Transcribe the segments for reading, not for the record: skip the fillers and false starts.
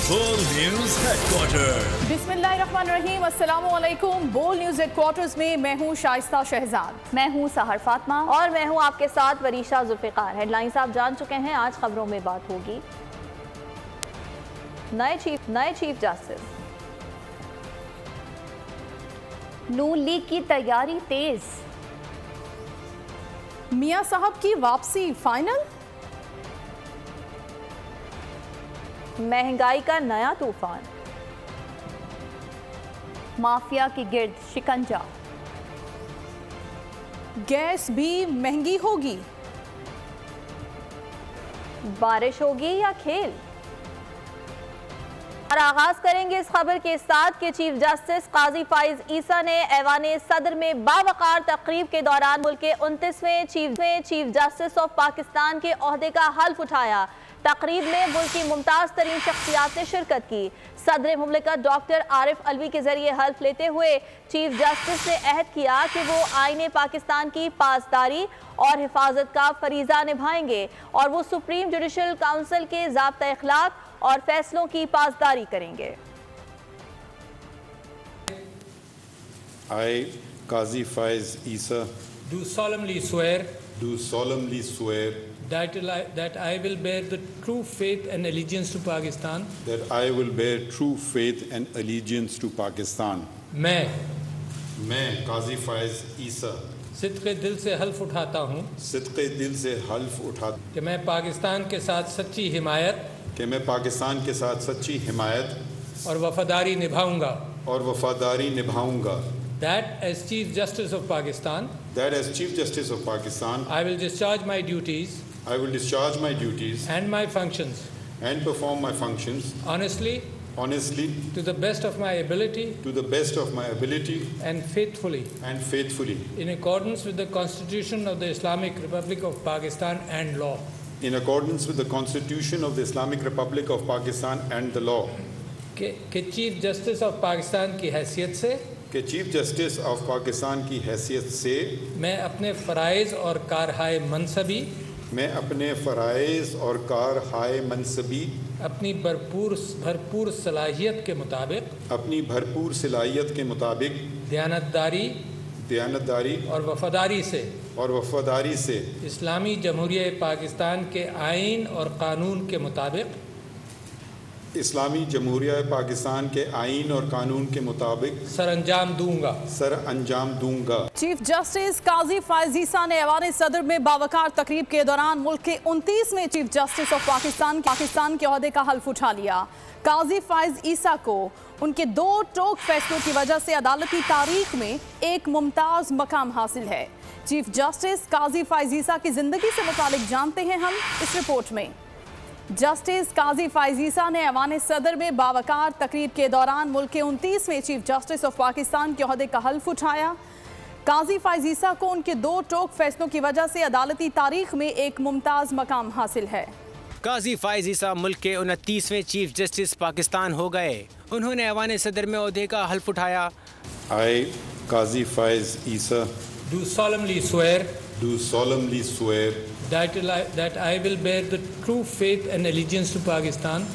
बोल news headquarter. बिस्मिल्लाहिर्रहमानिर्रहीम, अस्सलामुअलैकुम। बोल न्यूज हेडक्वार्टर्स में मैं हूँ शाइस्ता शहजाद। मैं हूँ सहर फातिमा और मैं हूँ आपके साथ वरीशा जुल्फिकार। हेडलाइंस आप जान चुके हैं, आज खबरों में बात होगी। नए चीफ जस्टिस, नून लीग की तैयारी तेज, मियां साहब की वापसी फाइनल, महंगाई का नया तूफान, माफिया की गिर्द शिकंजा, गैस भी महंगी होगी, बारिश होगी या खेल। और आगाज करेंगे इस खबर के साथ कि चीफ जस्टिस काजी फाइज ईसा ने ऐवान सदर में बावकार तकरीब के दौरान मुल्क के 29वें चीफ जस्टिस ऑफ पाकिस्तान के ओहदे का हल्फ उठाया। तकरीब में मुल्क की मुमताज तरीन शख्सियात ने शिरकत की। सदर मुमलिकत डॉक्टर आरिफ अलवी के जरिए हल्फ लेते हुए चीफ जस्टिस ने अहद किया कि वो आईने पाकिस्तान की पासदारी और हिफाजत का फरीजा निभाएंगे और वो सुप्रीम जुडिशल काउंसिल के ज़ाब्ता इखलाक और फैसलों की पासदारी करेंगे। I, Qazi Faiz Isa, do solemnly swear that I will bear the true faith and allegiance to Pakistan. that I will bear true faith and allegiance to Pakistan. मैं Qazi Faiz Isa सिद्क़े दिल से हल्फ उठाता हूँ सिद्क़े दिल से हल्फ उठा कि मैं पाकिस्तान के साथ सच्ची हिमायत कि मैं पाकिस्तान के साथ सच्ची हिमायत और वफादारी निभाऊंगा। That as Chief Justice of Pakistan, I will discharge my duties and my functions and perform my functions honestly, to the best of my ability and faithfully, in accordance with the Constitution of the Islamic Republic of Pakistan and law. in accordance with the Constitution of the Islamic Republic of Pakistan and the law. कि chief justice of Pakistan की हैसियत से कि chief justice of Pakistan की हैसियत से मैं अपने फ़राइज़ और कारहाय मनसबी अपनी भरपूर सलाहियत के मुताबिक दयानतदारी और वफादारी से इस्लामी जमहूरिया पाकिस्तान के आइन और कानून के मुताबिक सर अंजाम दूंगा। चीफ जस्टिस काजी फाइज ईसा ने ऐवान सदर में बावकार तकरीब के दौरान मुल्क के 29वें चीफ जस्टिस ऑफ पाकिस्तान के ओहदे का हल्फ उठा लिया। काजी फाइज ईसा को उनके 2 टोक फैसलों की वजह से अदालती तारीख में एक मुमताज मकाम हासिल है। चीफ जस्टिस काजी फाइज ईसा की जिंदगी से मुतालिक जानते हैं हम इस रिपोर्ट में। जस्टिस काजी फाइज ईसा ने ऐवान सदर में बावकार तकरीब के दौरान मुल्क के 29वें चीफ जस्टिस ऑफ पाकिस्तान के ओहदे का हल्फ उठाया। काजी फाइज ईसा को उनके 2 टोक फैसलों की वजह से अदालती तारीख में एक मुमताज मकाम हासिल है। काजी फाइज ईसा मुल्क के 29वें चीफ जस्टिस पाकिस्तान हो गए। उन्होंने ऐवान सदर में ओहदे का हल्फ उठाया। I, Qazi Faiz Isa, do solemnly swear that I will bear the true faith and allegiance to Pakistan.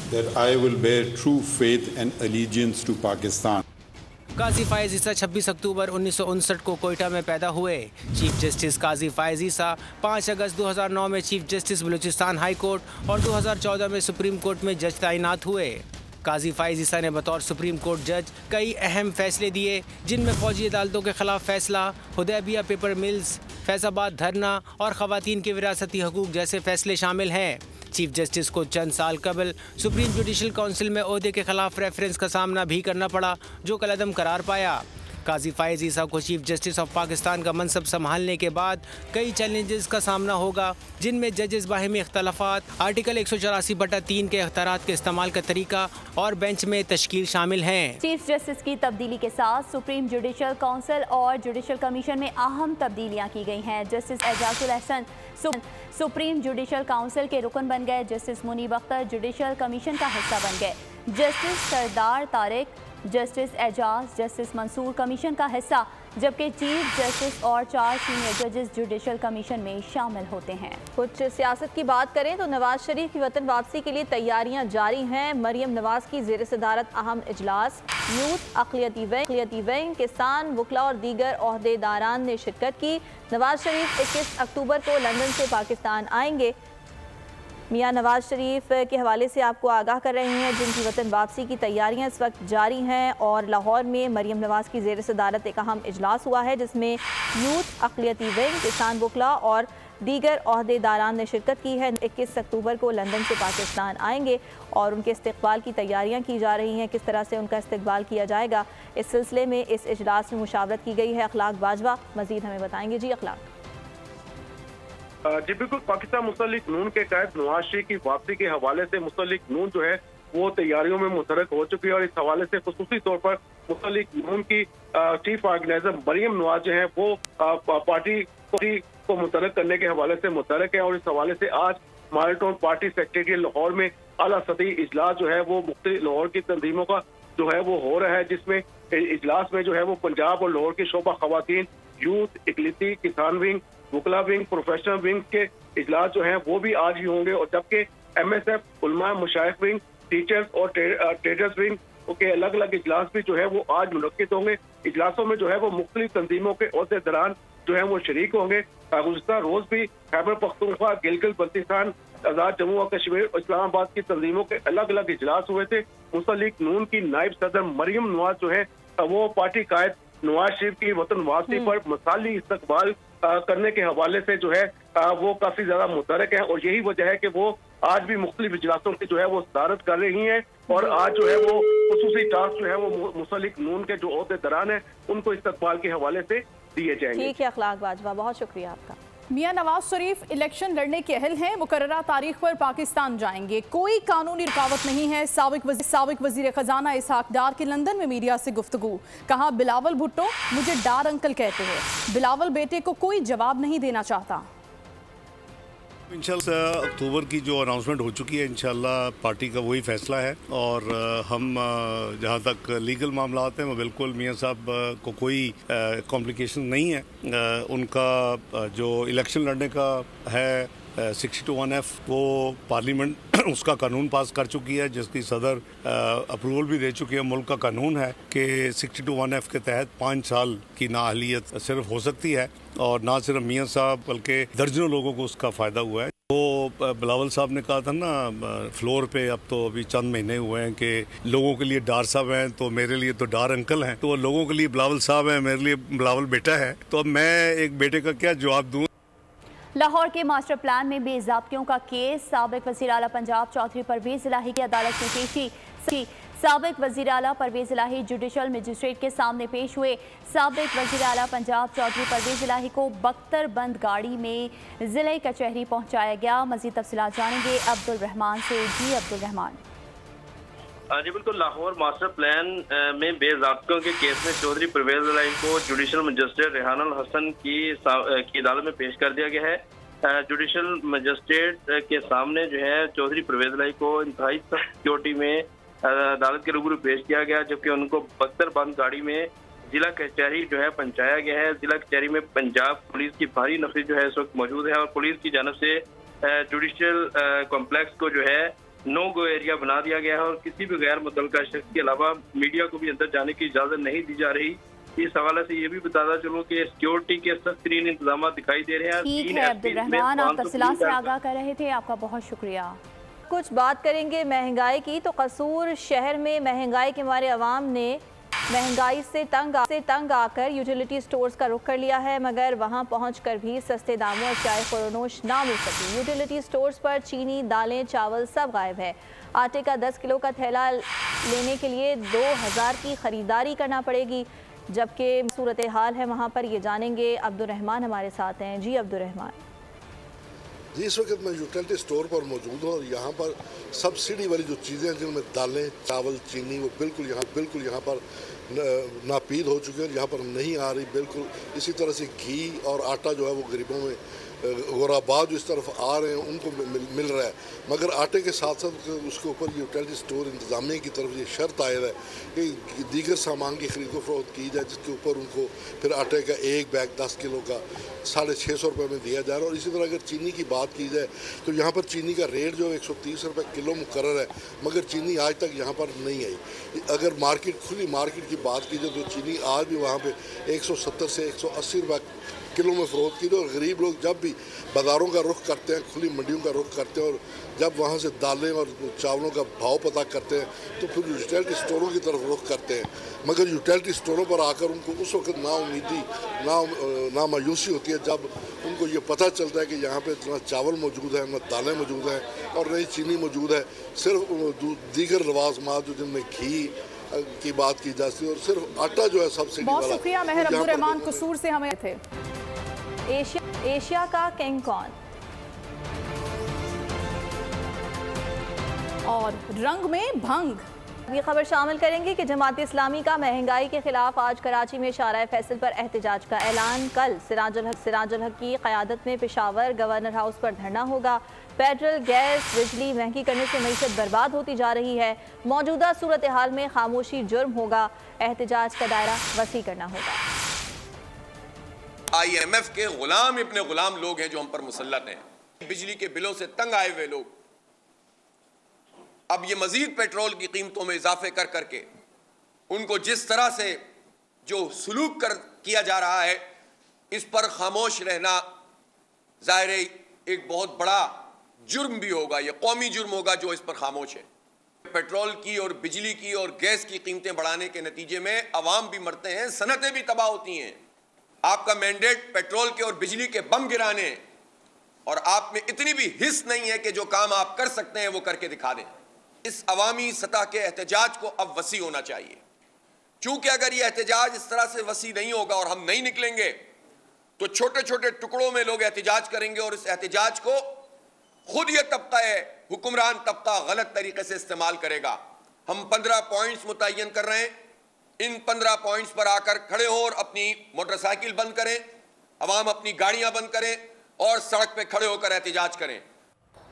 काजी फाइज ईसा 26 अक्टूबर 1959 को कोयटा में पैदा हुए। चीफ जस्टिस काजी फाइज ईसा 5 अगस्त 2009 में chief justice Balochistan high court और 2014 में सुप्रीम कोर्ट में जज तैनात हुए। काजी फाइज ईसा ने बतौर सुप्रीम कोर्ट जज कई अहम फैसले दिए, जिनमें फौजी अदालतों के खिलाफ फैसला, हुदैबिया पेपर मिल्स, फैजाबाद धरना और ख़वातीन के विरासती हकूक़ जैसे फैसले शामिल हैं। चीफ जस्टिस को चंद साल कबल सुप्रीम जुडिशल काउंसिल में ओहदे के खिलाफ रेफरेंस का सामना भी करना पड़ा, जो कलअदम करार पाया। काजी फाइज ईसा को चीफ जस्टिस ऑफ पाकिस्तान का मनसब संभालने के बाद कई चैलेंजेस का सामना होगा, जिनमें जजेस बाहिमी इख्तलाफात, आर्टिकल 184/3 के अख्तियारात के इस्तेमाल का तरीका और बेंच में तश्कील शामिल हैं। चीफ जस्टिस की तब्दीली के साथ सुप्रीम जुडिशल काउंसिल और जुडिशल कमीशन में अहम तब्दीलियाँ की गई हैं। Justice Ijazul Ahsan Supreme Judicial Council के रुकन बन गए। Justice Munib Akhtar Judicial Commission का हिस्सा बन गए। Justice Sardar Tariq, Justice Ijaz, Justice Mansoor commission का हिस्सा जबकि चीफ जस्टिस और 4 सीनियर जजेस जुडिशल कमीशन में शामिल होते हैं। कुछ सियासत की बात करें तो नवाज शरीफ की वतन वापसी के लिए तैयारियां जारी हैं। मरियम नवाज की ज़ेर सदारत अहम इजलास, यूथ, अक़लियती विंग, किसान, वकला और दीगर ओहदेदारान ने शिरकत की। नवाज शरीफ 21 अक्टूबर को लंदन से पाकिस्तान आएंगे। मियां नवाज शरीफ के हवाले से आपको आगाह कर रहे हैं, जिनकी वतन वापसी की तैयारियां इस वक्त जारी हैं और लाहौर में मरियम नवाज की ज़ेर सदारत एक अहम इजलास हुआ है, जिसमें यूथ, अक़लियती विंग, किसान, वकला और दीगर ओहदेदारान ने शिरकत की है। 21 अक्टूबर को लंदन से पाकिस्तान आएंगे और उनके इस्तकबाल की तैयारियां की जा रही हैं। किस तरह से उनका इस्तकबाल किया जाएगा, इस सिलसिले में इस इजलास में मुशावरत की गई है। अखलाक बाजवा मज़ीद हमें बताएंगे। जी अखलाक। जी बिल्कुल, पाकिस्तान मुस्लिक नून के कायद नवाज शरीफ की वापसी के हवाले से मुस्लिक नून जो है वो तैयारियों में मुतरक हो चुकी है और इस हवाले से खुसूसी तौर पर मुस्लिक नून की चीफ ऑर्गेनाइजर मरियम नवाज जो है वो पार्टी को मुतरक करने के हवाले से मुतरक है और इस हवाले से आज model town party secretariat Lahore में आला सतही इजलास जो है वो मुख्तलिफ लाहौर की तंजीमों का जो है वो हो रहा है, जिसमें इजलास में जो है वो पंजाब और लाहौर की शोबा खवातीन, यूथ, इकलिती, किसान विंग, वकला विंग, प्रोफेशनल विंग के इजलास जो हैं वो भी आज ही होंगे और जबकि MSF, उलमा, मुशाइख विंग, टीचर्स और ट्रेडर्स विंग के अलग अलग इजलास भी जो है वो आज मुनक्किद होंगे। इजलासों में जो है वो मुख्तलिफ तंजीमों के ओहदेदारान जो है वो शरीक होंगे। गुज़श्ता रोज भी खैबर पख्तूनख्वा, गिलगित बल्तिस्तान, आज़ाद जम्मू और कश्मीर, इस्लामाबाद की तंजीमों के अलग अलग इजलास हुए थे। मुस्लिक नून की नायब सदर मरियम नवाज जो है वो पार्टी कायद नवाज शरीफ की वतन वापसी पर मसाली इस्तकबाल करने के हवाले से जो है वो काफी ज्यादा मुतरक है और यही वजह है कि वो आज भी मुख्तलिफ इजलासों की जो है वो सदारत कर रही हैं और आज जो है वो खुसूसी टास्क जो है वो मुस्लिक नून के जो ओहदेदारान है उनको इस्तकबाल के हवाले से दिए जाएंगे। ठीक है अखलाक बाजवा, बहुत शुक्रिया आपका। मियां नवाज शरीफ इलेक्शन लड़ने के अहल हैं, मुकर्ररा तारीख पर पाकिस्तान जाएंगे, कोई कानूनी रुकावट नहीं है। साबिक वजीर खजाना इसहाक डार की लंदन में मीडिया से गुफ्तगू, कहा बिलावल भुट्टो मुझे डार अंकल कहते हैं, बिलावल बेटे को कोई जवाब नहीं देना चाहता। इंशाल्लाह अक्टूबर की जो अनाउंसमेंट हो चुकी है, इंशाल्लाह पार्टी का वही फैसला है और हम जहां तक लीगल मामला हैं वो बिल्कुल मियां साहब को कोई कॉम्प्लिकेशन नहीं है। उनका जो इलेक्शन लड़ने का है 62(1)(f) वो पार्लियामेंट उसका कानून पास कर चुकी है, जिसकी सदर अप्रूवल भी दे चुकी है। मुल्क का कानून है कि 62(1)(f) के तहत 5 साल की नाअहलियत सिर्फ हो सकती है और ना सिर्फ मियां साहब बल्कि दर्जनों लोगों को उसका फ़ायदा हुआ है। वो बिलावल साहब ने कहा था ना फ्लोर पे, अब तो अभी चंद महीने हुए हैं कि लोगों के लिए डार साहब हैं तो मेरे लिए तो डार अंकल हैं, तो लोगों के लिए बिलावल साहब हैं, मेरे लिए बिलावल बेटा है, तो अब मैं एक बेटे का क्या जवाब दूँ। लाहौर के मास्टर प्लान में बेज़ाब्तियों का केस, साबिक वज़ीर आला पंजाब चौधरी परवेज़ इलाही की अदालत में पेशी। साबिक वज़ीर आला परवेज़ इलाही जुडिशल मजिस्ट्रेट के सामने पेश हुए। साबिक वज़ीर आला पंजाब चौधरी परवेज़ इलाही को बख्तरबंद गाड़ी में ज़िले कचहरी पहुँचाया गया। मज़ीद तफसीलात जानेंगे अब्दुल रहमान से। जी अब्दुल रहमान। जी बिल्कुल, लाहौर मास्टर प्लान में बेज़ाब्तियों के केस में चौधरी परवेज़ इलाही को जुडिशल मजिस्ट्रेट रेहानुल हसन की अदालत में पेश कर दिया गया है। जुडिशल मजिस्ट्रेट के सामने जो है चौधरी परवेज़ इलाही को इंतहाई सख्त सिक्योरिटी में अदालत के रूबरू पेश किया गया, जबकि उनको बख्तरबंद गाड़ी में जिला कचहरी जो है पहुंचाया गया है। जिला कचहरी में पंजाब पुलिस की भारी नफरी जो है इस वक्त मौजूद है और पुलिस की जानब से जुडिशल कॉम्प्लेक्स को जो है नो गो एरिया बना दिया गया है और किसी भी गैर मुतल्लका शख्स के अलावा मीडिया को भी अंदर जाने की इजाजत नहीं दी जा रही। इस हवाले से ये भी बताता चलो कि सिक्योरिटी के सख्त तरीन इंतजाम दिखाई दे रहे हैं। ठीक है अब्दुल रहमान, आप तफसीलात से आगाह कर रहे थे, आपका बहुत शुक्रिया। कुछ बात करेंगे महंगाई की, तो कसूर शहर में महंगाई के मारे अवाम ने महंगाई से तंग आकर यूटिलिटी स्टोर्स का रुख कर लिया है, मगर वहां पहुंचकर भी सस्ते दामों और चाय खुरोनोश ना मिल सकी। यूटिलिटी स्टोर्स पर चीनी, दालें, चावल सब गायब है। आटे का 10 किलो का थैला लेने के लिए 2000 की खरीदारी करना पड़ेगी, जबकि सूरत हाल है वहाँ पर, ये जानेंगे। अब्दुल रहमान हमारे साथ हैं। जी अब्दुल रहमान। जी इस वक्त मैं यूटिलिटी स्टोर पर मौजूद हूँ और यहाँ पर सब्सिडी वाली जो चीज़ें हैं जिनमें दालें, चावल, चीनी वो बिल्कुल यहाँ पर नापीद हो चुके हैं, यहाँ पर नहीं आ रही बिल्कुल। इसी तरह से घी और आटा जो है वो गरीबों में गुराबाज जो इस तरफ आ रहे हैं उनको मिल रहा है, मगर आटे के साथ साथ उसके ऊपर यूटिलिटी स्टोर इंतज़ामिया की तरफ ये शर्त आयद है कि दीगर सामान की खरीदो फरोख्त की जाए, जिसके ऊपर उनको फिर आटे का एक बैग 10 किलो का 650 रुपये में दिया जा रहा है। और इसी तरह अगर चीनी की बात की जाए तो यहाँ पर चीनी का रेट जो 130 रुपये किलो मुकर्रर है, मगर चीनी आज तक यहाँ पर नहीं आई। अगर खुली मार्केट की बात की जाए तो चीनी आज भी वहाँ पे 170 से 180 रुपये किलो में फ़रोख्त की। और गरीब लोग जब भी बाज़ारों का रुख करते हैं, खुली मंडियों का रुख करते हैं, और जब वहाँ से दालें और चावलों का भाव पता करते हैं तो फिर यूटिलिटी स्टोरों की तरफ रुख करते हैं। मगर यूटिलिटी स्टोरों पर आकर उनको उस वक्त नाउमीदी ना मायूसी होती है जब उनको ये पता चलता है कि यहाँ पे ना चावल मौजूद है, ना दालें मौजूद हैं और ना ही चीनी मौजूद है। सिर्फ दीगर लवाजमात जो जिनमें घी की बात की जाती है और सिर्फ आटा जो है सब्सिडी वाला। बहुत शुक्रिया मेहर अब्दुर्रहमान कसूर से हमें थे। एशिया का किंग कौन? और रंग में भंग। ये खबर शामिल करेंगे कि जमात इस्लामी का महंगाई के खिलाफ आज कराची में शारा फैसल पर एहतजाज का ऐलान। कल सिराजुल हक की क़यादत में पेशावर गवर्नर हाउस पर धरना होगा। पेट्रोल, गैस, बिजली महंगी करने से मईशत बर्बाद होती जा रही है। मौजूदा सूरत हाल में खामोशी जुर्म होगा। एहतजाज का दायरा वसी करना होगा। IMF के गुलाम इब्ने गुलाम लोग हैं जो हम पर मुसल्लत हैं। बिजली के बिलों से तंग आए हुए लोग अब ये मजीद पेट्रोल की कीमतों में इजाफे कर करके उनको जिस तरह से जो सलूक किया जा रहा है, इस पर खामोश रहना जाहिर है एक बहुत बड़ा जुर्म भी होगा। ये कौमी जुर्म होगा जो इस पर खामोश है। पेट्रोल की और बिजली की और गैस की कीमतें बढ़ाने के नतीजे में अवाम भी मरते हैं, सनतें भी तबाह होती हैं। आपका मैंडेट पेट्रोल के और बिजली के बम गिराने और आप में इतनी भी हिस्स नहीं है कि जो काम आप कर सकते हैं वो करके दिखा दें। इस अवामी सतह के एहतजाज को अब वसी होना चाहिए, क्योंकि अगर ये एहतजाज इस तरह से वसी नहीं होगा और हम नहीं निकलेंगे तो छोटे छोटे टुकड़ों में लोग एहतजाज करेंगे और इस एहतजाज को खुद ये तबका है, हुक्मरान तबका गलत तरीके से इस्तेमाल करेगा। हम 15 पॉइंट्स मुतय्यन कर रहे हैं। इन 15 पॉइंट्स पर आकर खड़े हो और अपनी मोटरसाइकिल बंद करें, अवाम अपनी गाड़ियां बंद करें और सड़क पे खड़े होकर एहतजाज करें।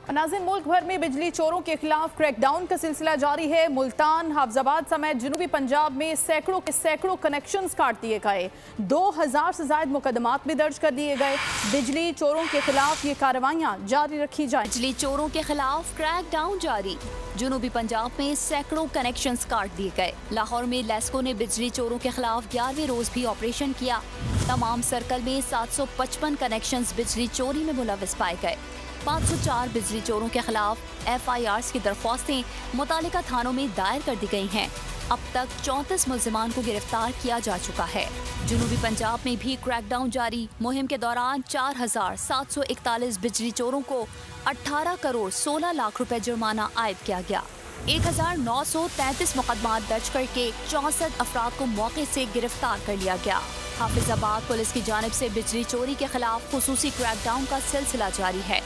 नाज़रीन, मुल्क भर में बिजली चोरों के खिलाफ क्रैकडाउन का सिलसिला जारी है। मुल्तान, हाफजाबाद समेत जनूबी पंजाब में सैकड़ों कनेक्शंस काट दिए गए। 2000 से ज्यादा मुकदमात भी दर्ज कर दिए गए। बिजली चोरों के खिलाफ ये कार्रवाइयाँ जारी रखी जाए। बिजली चोरों के खिलाफ क्रैकडाउन जारी। जनूबी पंजाब में सैकड़ों कनेक्शंस काट दिए गए। लाहौर में लेस्को ने बिजली चोरों के खिलाफ 11वें रोज भी ऑपरेशन किया। तमाम सर्कल में 755 कनेक्शंस बिजली चोरी में मुलविस पाए गए। 504 बिजली चोरों के खिलाफ FIRs की दरख्वास्तें मुतालिका थानों में दायर कर दी गई हैं। अब तक 34 मुल्जिमान को गिरफ्तार किया जा चुका है। जनूबी पंजाब में भी क्रैकडाउन जारी। मुहिम के दौरान 4741 बिजली चोरों को 18 करोड़ 16 लाख रुपए जुर्माना आयद किया गया। 1933 मुकदमात दर्ज करके 64 अफराद को मौके से गिरफ्तार कर लिया गया। हाफिजाबाद पुलिस की जानिब से बिजली चोरी के खिलाफ खुसूसी क्रैकडाउन का सिलसिला जारी है।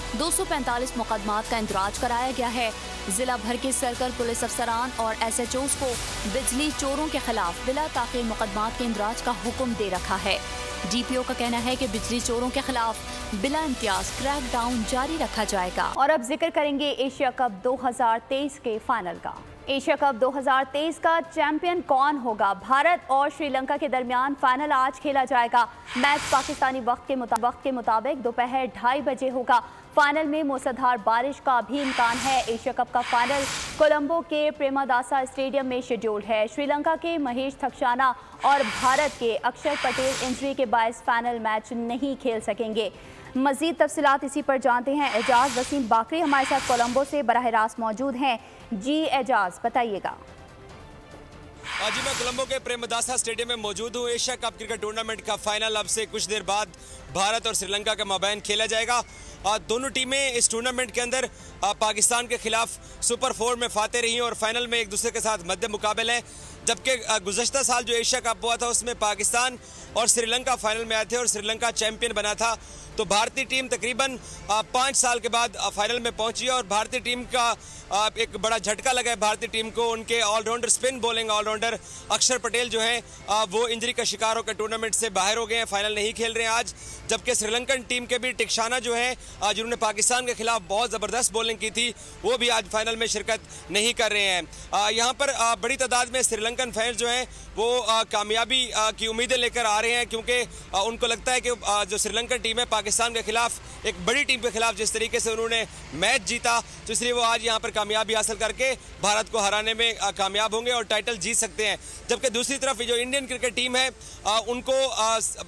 245 मुकदमात का इंदराज कराया गया है। जिला भर के सर्कल पुलिस अफसरान और SHOs को बिजली चोरों के खिलाफ बिला ताखीर मुकदमात के इंदराज का हुक्म दे रखा है। DPO का कहना है कि बिजली चोरों के खिलाफ बिला इम्तियाज क्रैकडाउन जारी रखा जाएगा। और अब जिक्र करेंगे एशिया कप 2023 के फाइनल का। एशिया कप 2023 का चैंपियन कौन होगा? भारत और श्रीलंका के दरमियान फाइनल आज खेला जाएगा। मैच पाकिस्तानी वक्त के मुताबिक दोपहर 2:30 बजे होगा। फाइनल में मूसलाधार बारिश का भी इम्कान है। एशिया कप का फाइनल कोलंबो के प्रेमादासा स्टेडियम में शेड्यूल है। श्रीलंका के महेश थक्शाना और भारत के अक्षर पटेल इंजरी के बायस फाइनल मैच नहीं खेल सकेंगे। मजीद तफसीलात इसी पर जानते हैं। एजाज वसीम बाकरी हमारे साथ कोलंबो से बराह रास्त मौजूद हैं। जी एजाज, बताइएगा। जी, मैं कोलंबो के प्रेमदासा स्टेडियम में मौजूद हूँ। एशिया कप क्रिकेट टूर्नामेंट का फाइनल अब से कुछ देर बाद भारत और श्रीलंका के माबैन खेला जाएगा। दोनों टीमें इस टूर्नामेंट के अंदर पाकिस्तान के खिलाफ सुपर 4 में फाते रही और फाइनल में एक दूसरे के साथ मध्य मुकाबले हैं। जबकि गुज़श्ता साल जो एशिया कप हुआ था उसमें पाकिस्तान और श्रीलंका फाइनल में आए थे और श्रीलंका चैंपियन बना था। तो भारतीय टीम तकरीबन 5 साल के बाद फाइनल में पहुंची और भारतीय टीम का एक बड़ा झटका लगा है भारतीय टीम को। उनके ऑलराउंडर, स्पिन बॉलिंग ऑलराउंडर अक्षर पटेल जो हैं वो इंजरी का शिकार होकर टूर्नामेंट से बाहर हो गए हैं, फाइनल नहीं खेल रहे हैं आज। जबकि श्रीलंकन टीम के भी टिक्शाना जो है जिन्होंने पाकिस्तान के खिलाफ बहुत ज़बरदस्त बॉलिंग की थी, वो भी आज फाइनल में शिरकत नहीं कर रहे हैं। यहाँ पर बड़ी तादाद में श्रीलंकन फैंस जो हैं वो कामयाबी की उम्मीदें लेकर आ रहे हैं, क्योंकि उनको लगता है कि जो श्रीलंकन टीम है पाकिस्तान के खिलाफ, एक बड़ी टीम के खिलाफ जिस तरीके से उन्होंने मैच जीता, तो इसलिए वो आज यहाँ पर कामयाबी हासिल करके भारत को हराने में कामयाब होंगे और टाइटल जीत सकते हैं। जबकि दूसरी तरफ जो इंडियन क्रिकेट टीम है उनको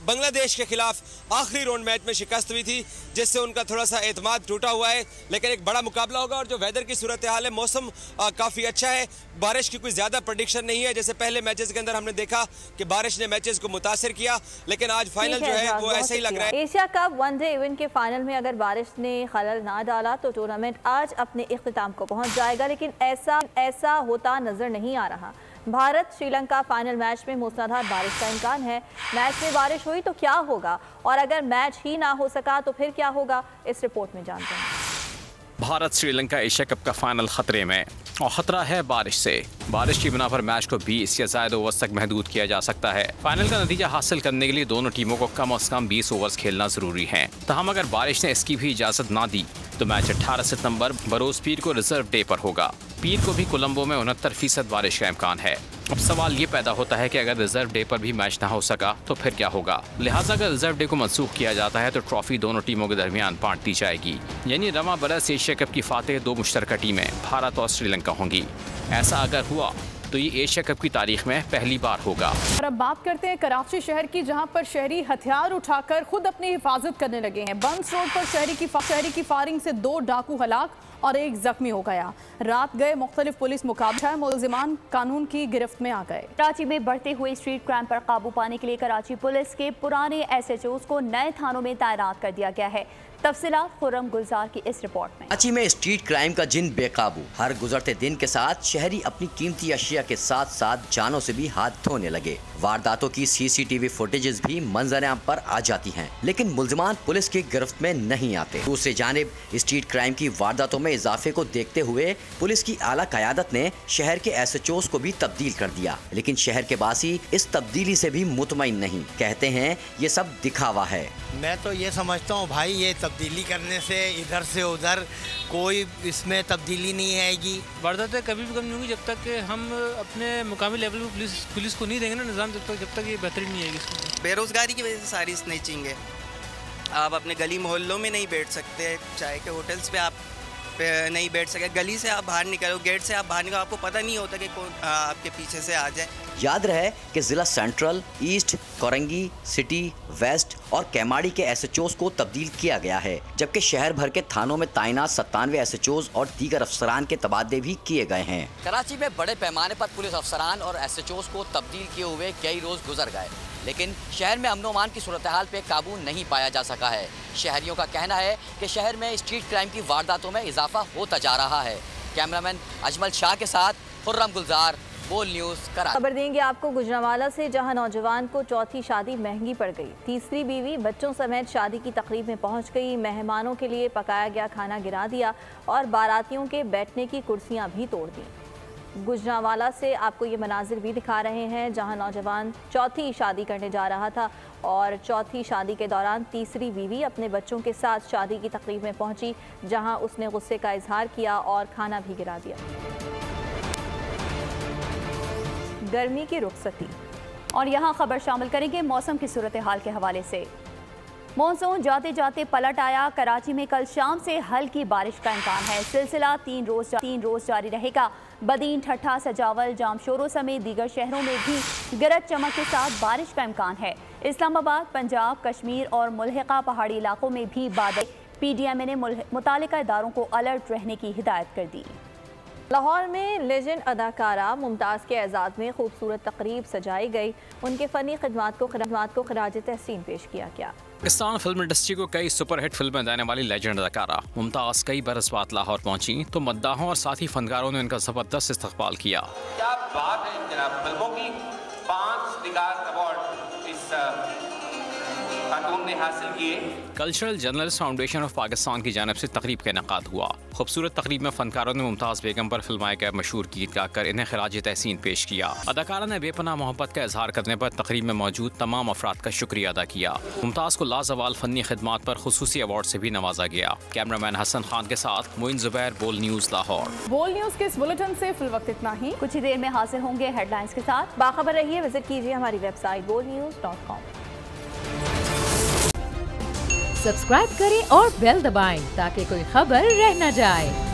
बांग्लादेश के खिलाफ आखिरी राउंड मैच में शिकस्त हुई थी, जिससे उनका थोड़ा सा एतमाद टूटा हुआ है। लेकिन एक बड़ा मुकाबला होगा और जो वेदर की सूरत हाल है, मौसम काफ़ी अच्छा है, बारिश की कोई ज़्यादा प्रेडिक्शन नहीं है। जैसे पहले मैचेस के अंदर हमने देखा कि बारिश ने मैचेस को मुतासिर किया, लेकिन आज फाइनल जो है वो ऐसा ही लग रहा है। एशिया कप वनडे इवेंट के फाइनल में अगर बारिश ने खलल ना डाला तो टूर्नामेंट आज अपने इख्तिताम को पहुंच जाएगा, लेकिन ऐसा होता नजर नहीं आ रहा। भारत श्रीलंका फाइनल मैच में मूसलाधार बारिश का इम्कान है। मैच में बारिश हुई तो क्या होगा, और अगर मैच ही ना हो सका तो फिर क्या होगा, इस रिपोर्ट में जानते हैं। भारत श्रीलंका एशिया कप का फाइनल खतरे में, और खतरा है बारिश से। बारिश की बिना पर मैच को 20 या ज्यादा ओवर्स तक महदूद किया जा सकता है। फाइनल का नतीजा हासिल करने के लिए दोनों टीमों को कम से कम 20 ओवर्स खेलना जरूरी है। तहम अगर बारिश ने इसकी भी इजाजत ना दी तो मैच 18 सितंबर बरोज पीर को रिजर्व डे पर होगा। पीर को भी कोलंबो में 69% बारिश का इम्कान है। अब सवाल ये पैदा होता है कि अगर रिजर्व डे पर भी मैच ना हो सका तो फिर क्या होगा। लिहाजा अगर रिजर्व डे को मनसूख किया जाता है तो ट्रॉफी दोनों टीमों के दरमियान बांट दी जाएगी। यानी रवा बरस एशिया कप की फातेह दो मुश्तरका टीमें भारत और श्रीलंका होंगी। ऐसा अगर हुआ तो ये एशिया कप की तारीख में पहली बार होगा। और अब बात करते हैं कराची शहर की, जहां पर शहरी हथियार उठाकर खुद अपनी हिफाजत करने लगे हैं। बंस रोड पर शहरी की फायरिंग से 2 डाकू हलाक और 1 जख्मी हो गया। रात गए मुख्तलिफ पुलिस मुकाबला, मुलजिमान कानून की गिरफ्त में आ गए। कराची में बढ़ते हुए स्ट्रीट क्राइम पर काबू पाने के लिए कराची पुलिस के पुराने SHOs को नए थानों में तैनात कर दिया गया है। तफसीलात खुर्रम गुलजार की इस रिपोर्ट में। कराची में स्ट्रीट क्राइम का जिन बेकाबू, हर गुजरते दिन के साथ शहरी अपनी कीमती अशिया के साथ साथ जानों से भी हाथ धोने लगे। वारदातों की CCTV फुटेजेस भी मंजर-ए-आम पर आ जाती हैं, लेकिन मुल्जिमान पुलिस की गिरफ्त में नहीं आते। दूसरी जानिब स्ट्रीट क्राइम की वारदातों में इजाफे को देखते हुए पुलिस की आला क़यादत ने शहर के SHOs को भी तब्दील कर दिया, लेकिन शहर के बासी इस तब्दीली से भी मुतमईन नहीं। कहते हैं ये सब दिखावा है। मैं तो ये समझता हूँ भाई, ये तब्दीली करने से इधर से उधर कोई इसमें तब्दीली नहीं आएगी। वारदातें कभी भी कम नहीं होंगी जब तक कि हम अपने मुकामी लेवल पर पुलिस को नहीं देंगे ना निज़ाम, जब तक ये बेहतरी नहीं आएगी। बेरोज़गारी की वजह से सारी स्नैचिंग है। आप अपने गली मोहल्लों में नहीं बैठ सकते, चाय के होटल्स पे आप नहीं बैठ सके, गली से आप बाहर निकलो, गेट से आप बाहर निकलो, आपको पता नहीं होता कि कौन आपके पीछे से आ जाए। याद रहे कि जिला Central, East, Korangi, City, West और कैमाड़ी के SHOs को तब्दील किया गया है, जबकि शहर भर के थानों में तैनात 97 SHOs और दीगर अफसरान के तबादले भी किए गए हैं। कराची में बड़े पैमाने पर पुलिस अफसरान और SHOs को तब्दील किए हुए कई रोज गुजर गए, लेकिन शहर में अमन अमान की सूरत हाल पे काबू नहीं पाया जा सका है। शहरियों का कहना है कि शहर में स्ट्रीट क्राइम की वारदातों में इजाफा होता जा रहा है। कैमरामैन अजमल शाह के साथ खुर्रम गुलजार, बोल न्यूज़ कराची। खबर देंगे आपको गुजरांवाला से, जहां नौजवान को चौथी शादी महंगी पड़ गई। तीसरी बीवी बच्चों समेत शादी की तकरीब में पहुंच गई। मेहमानों के लिए पकाया गया खाना गिरा दिया और बारातियों के बैठने की कुर्सियां भी तोड़ दी। गुजरांवाला से आपको ये मनाजिर भी दिखा रहे हैं, जहां नौजवान चौथी शादी करने जा रहा था और चौथी शादी के दौरान तीसरी बीवी अपने बच्चों के साथ शादी की तकरीब में पहुंची, जहां उसने गुस्से का इजहार किया और खाना भी गिरा दिया। गर्मी की रुखसती और यहाँ खबर शामिल करेंगे मौसम की सूरत हाल के हवाले से। मॉनसून जाते जाते पलट आया। कराची में कल शाम से हल्की बारिश का इम्कान है। सिलसिला 3 रोज जारी रहेगा। बदीन, ठट्ठा, सजावल, जामशोरो समेत दीगर शहरों में भी गरज चमक के साथ बारिश का इम्कान है। इस्लामाबाद, पंजाब, कश्मीर और मुल्हिका पहाड़ी इलाकों में भी बादल। PDMA ने मुतालिका इदारों को अलर्ट रहने की हिदायत कर दी। लाहौर में लेजेंड अदाकारा मुमताज़ के एजाज़ में खूबसूरत तकरीब सजाई गई। उनके फ़नी खिदमात को खराज तहसीन पेश किया गया। पाकिस्तान फिल्म इंडस्ट्री को कई सुपरहिट फिल्में देने वाली लेजेंड अदाकारा मुमताज़ कई बरस बाद लाहौर पहुंची तो मद्दाहों और साथी फनकारों ने उनका ज़बरदस्त इस्तकबाल किया। क्या बात है जनाब, फिल्मों की 5 दिगार अवार्ड इस खातून हमने हासिल किए। Cultural journalist foundation of Pakistan की जानिब से तकरीब का इनेकाद हुआ। खूबसूरत तकरीब में फनकारों ने मुमताज़ बेगम पर फिल्माए गए मशहूर गीत गाकर इन्हें खिराज तहसीन पेश किया। अदाकारा ने बेपनाह मोहब्बत का इजहार करने पर तकरीब में मौजूद तमाम अफराद का शुक्रिया अदा किया। मुमताज़ को लाजवाल फनी खिदमात पर खुसूसी अवार्ड से भी नवाजा गया। कैमरामैन हसन खान के साथ मोइन जुबैर, बोल न्यूज़ लाहौर। बोल न्यूज़ के इस बुलेटिन से फिल वक्त इतना ही। कुछ ही देर में हाजिर होंगे हेडलाइंस के साथ। बाखबर रहिए, विजिट कीजिए हमारी वेबसाइट bolnews.com। सब्सक्राइब करें और बेल दबाएं ताकि कोई खबर रह न जाए।